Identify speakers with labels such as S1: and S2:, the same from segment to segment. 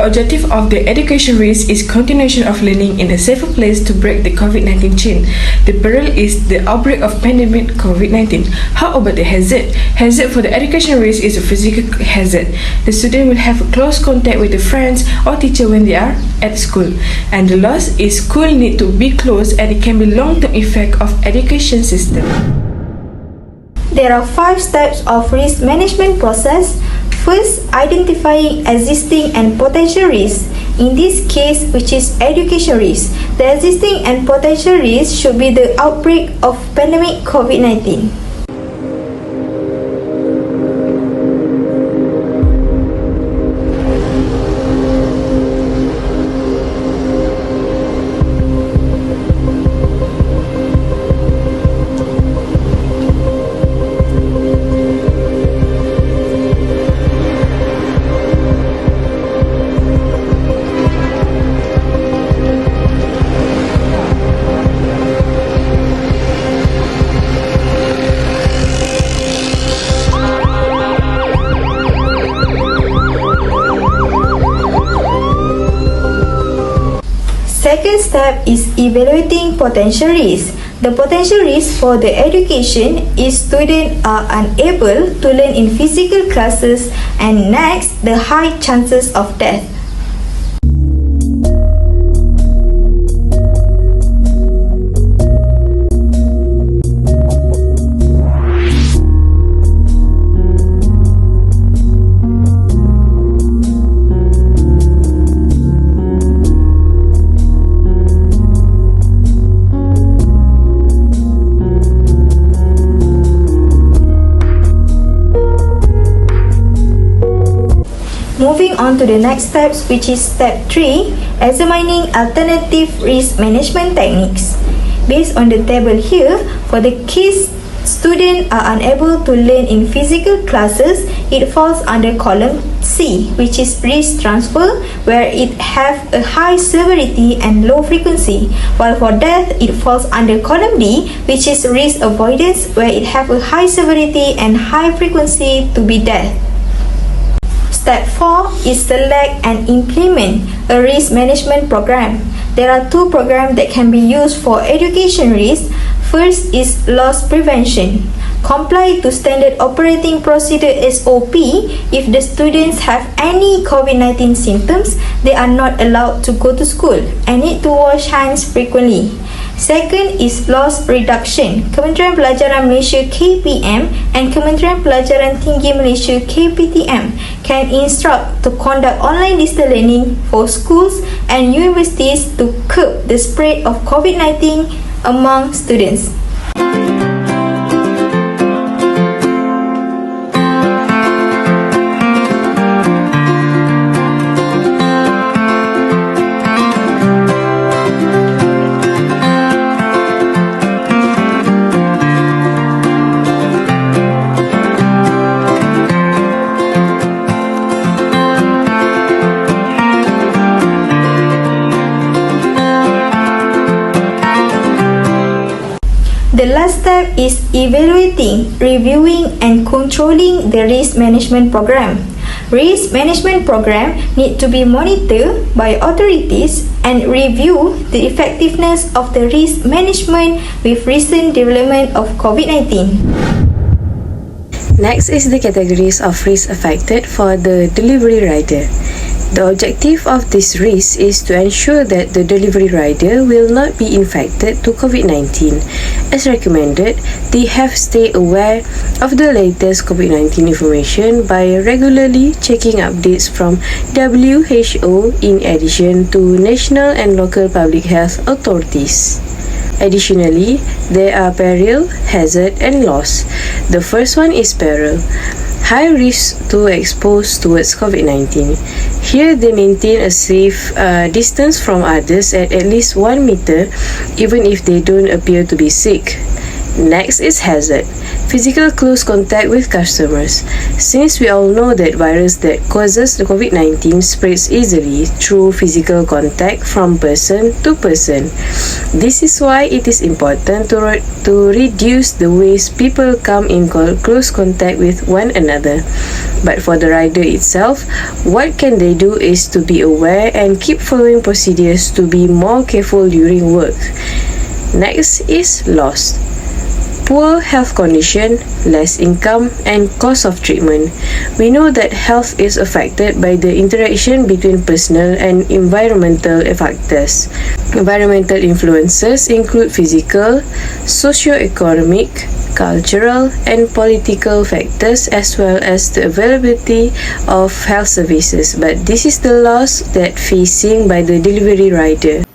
S1: objective of the education risk is continuation of learning in a safer place to break the COVID-19 chain. The peril is the outbreak of pandemic COVID-19. How about the hazard? Hazard for the education risk is a physical hazard. The student will have a close contact with the friends or teacher when they are at school. And the loss is school need to be closed and it can be long-term effect of education system.
S2: There are 5 steps of risk management process. First, identifying existing and potential risks. In this case, which is education risk, the existing and potential risks should be the outbreak of pandemic COVID-19. Second step is evaluating potential risk. The potential risk for the education is students are unable to learn in physical classes, and next, the high chances of death. Moving on to the next steps, which is step 3, examining alternative risk management techniques. Based on the table here, for the case students are unable to learn in physical classes, it falls under column C, which is risk transfer, where it have a high severity and low frequency, while for death, it falls under column D, which is risk avoidance, where it have a high severity and high frequency to be death. Step 4 is select and implement a risk management program. There are 2 programs that can be used for education risk. First is loss prevention. Comply to standard operating procedure SOP. If the students have any COVID-19 symptoms, they are not allowed to go to school and need to wash hands frequently. Second is loss reduction. Kementerian Pelajaran Malaysia KPM and Kementerian Pelajaran Tinggi Malaysia KPTM can instruct to conduct online distance learning for schools and universities to curb the spread of COVID-19 among students. The last step is evaluating, reviewing and controlling the risk management program. Risk management program need to be monitored by authorities and review the effectiveness of the risk management with recent development of COVID-19.
S3: Next is the categories of risk affected for the delivery rider. The objective of this risk is to ensure that the delivery rider will not be infected to COVID-19. As recommended, they have to stay aware of the latest COVID-19 information by regularly checking updates from WHO in addition to national and local public health authorities. Additionally, there are peril, hazard and loss. The first one is peril. High risk to expose towards COVID-19. Here they maintain a safe distance from others at least 1 meter even if they don't appear to be sick. Next is hazard. Physical close contact with customers. Since we all know that virus that causes the COVID-19 spreads easily through physical contact from person to person. This is why it is important to reduce the ways people come in close contact with one another. But for the rider itself, what can they do is to be aware and keep following procedures to be more careful during work. Next is loss. Poor health condition, less income, and cost of treatment. We know that health is affected by the interaction between personal and environmental factors. Environmental influences include physical, socio-economic, cultural, and political factors, as well as the availability of health services. But this is the loss that facing by the delivery rider.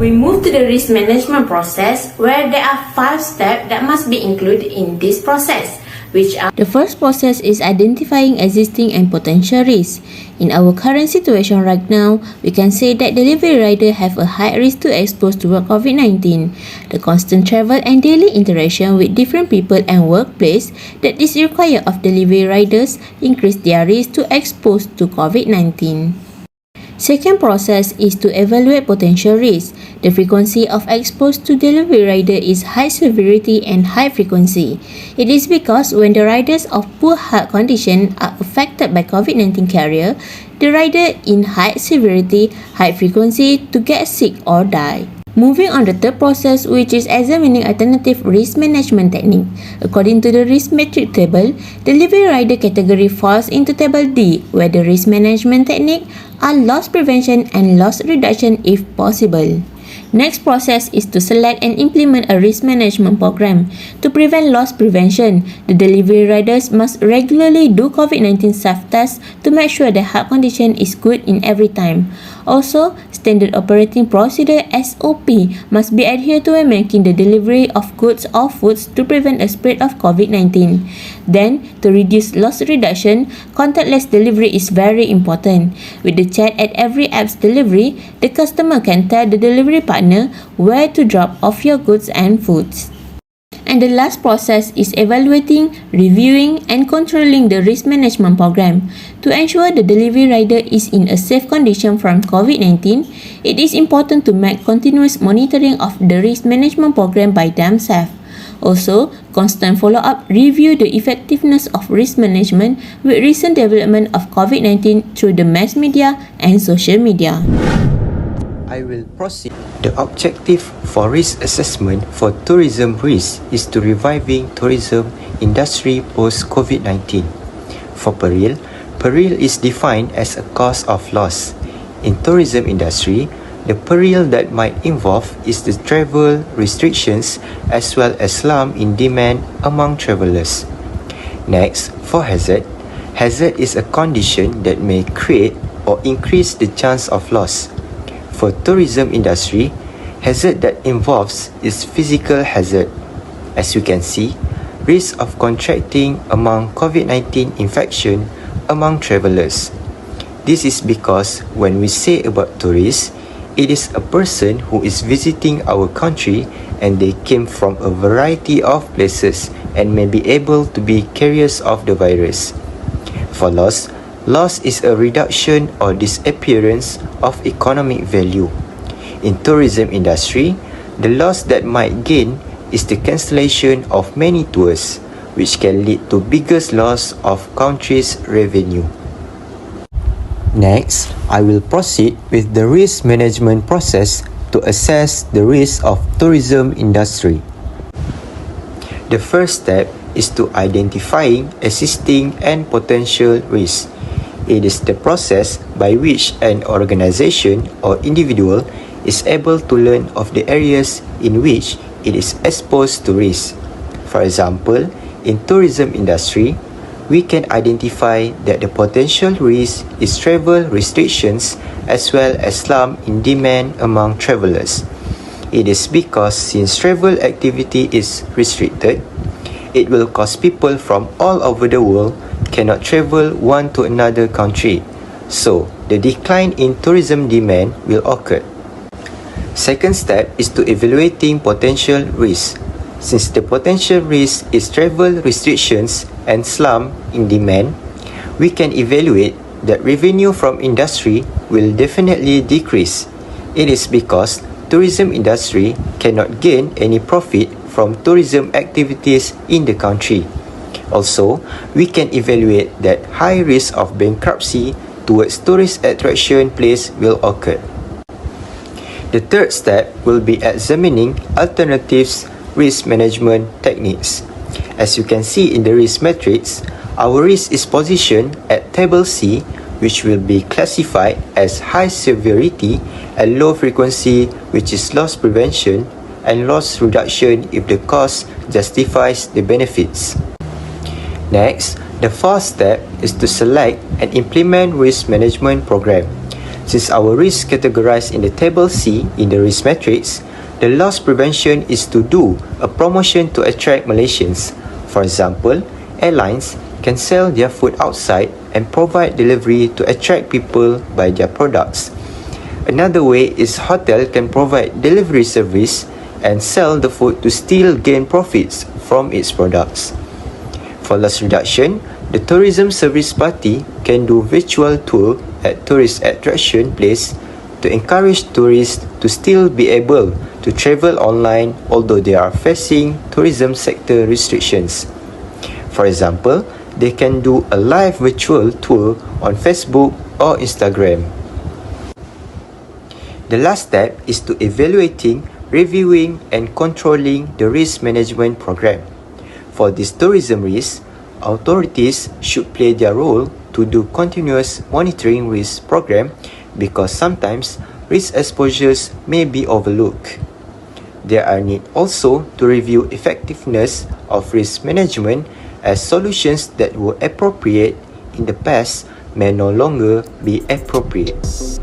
S4: We move to the risk management process, where there are 5 steps that must be included in this process, which are: the first process is identifying existing and potential risks. In our current situation right now, we can say that delivery riders have a high risk to expose to COVID-19. The constant travel and daily interaction with different people and workplace that is required of delivery riders increase their risk to expose to COVID-19. Second process is to evaluate potential risks. The frequency of exposure to delivery rider is high severity and high frequency. It is because when the riders of poor health condition are affected by COVID-19 carrier, the rider in high severity, high frequency to get sick or die. Moving on to the third process, which is examining alternative risk management technique. According to the risk matrix table, delivery rider category falls into table D, where the risk management technique are loss prevention and loss reduction if possible. Next process is to select and implement a risk management program. To prevent loss prevention, the delivery riders must regularly do COVID-19 self-test to make sure the health condition is good in every time. Also, standard operating procedure SOP must be adhered to when making the delivery of goods or foods to prevent a spread of COVID-19. Then, to reduce loss reduction, contactless delivery is very important. With the chat at every app's delivery, the customer can tell the delivery partner where to drop off your goods and foods. And the last process is evaluating, reviewing, and controlling the risk management program. To ensure the delivery rider is in a safe condition from COVID-19, it is important to make continuous monitoring of the risk management program by themselves. Also, constant follow-up review the effectiveness of risk management with recent development of COVID-19 through the mass media and social media.
S5: I will proceed. The objective for risk assessment for tourism risk is to reviving tourism industry post-COVID-19. For peril is defined as a cause of loss. In tourism industry, the peril that might involve is the travel restrictions as well as slump in demand among travelers. Next, for hazard. Hazard is a condition that may create or increase the chance of loss. For tourism industry, hazard that involves is physical hazard. As you can see, risk of contracting among COVID-19 infection among travelers. This is because when we say about tourists, it is a person who is visiting our country and they came from a variety of places and may be able to be carriers of the virus. For loss is a reduction or disappearance of economic value. In tourism industry, the loss that might gain is the cancellation of many tours, which can lead to biggest loss of country's revenue. Next, I will proceed with the risk management process to assess the risk of tourism industry. The first step is to identifying existing and potential risks. It is the process by which an organization or individual is able to learn of the areas in which it is exposed to risk. For example, in tourism industry, we can identify that the potential risk is travel restrictions as well as slump in demand among travelers. It is because since travel activity is restricted, it will cause people from all over the world cannot travel one to another country. So, the decline in tourism demand will occur. Second step is to evaluating potential risks. Since the potential risk is travel restrictions and slump in demand, we can evaluate that revenue from industry will definitely decrease. It is because tourism industry cannot gain any profit from tourism activities in the country. Also, we can evaluate that high risk of bankruptcy towards tourist attraction place will occur. The third step will be examining alternatives risk management techniques. As you can see in the risk matrix, our risk is positioned at table C, which will be classified as high severity and low frequency, which is loss prevention, and loss reduction if the cost justifies the benefits. Next, the fourth step is to select and implement risk management program. Since our risk categorized in the table C in the risk matrix, the loss prevention is to do a promotion to attract Malaysians. For example, airlines can sell their food outside and provide delivery to attract people by their products. Another way is hotel can provide delivery service and sell the food to still gain profits from its products. For loss reduction, the tourism service party can do virtual tour at tourist attraction place to encourage tourists to still be able to travel online although they are facing tourism sector restrictions. For example, they can do a live virtual tour on Facebook or Instagram. The last step is to evaluating, reviewing and controlling the risk management program. For this tourism risk, authorities should play their role to do continuous monitoring risk program because sometimes risk exposures may be overlooked. There are need also to review effectiveness of risk management as solutions that were appropriate in the past may no longer be appropriate.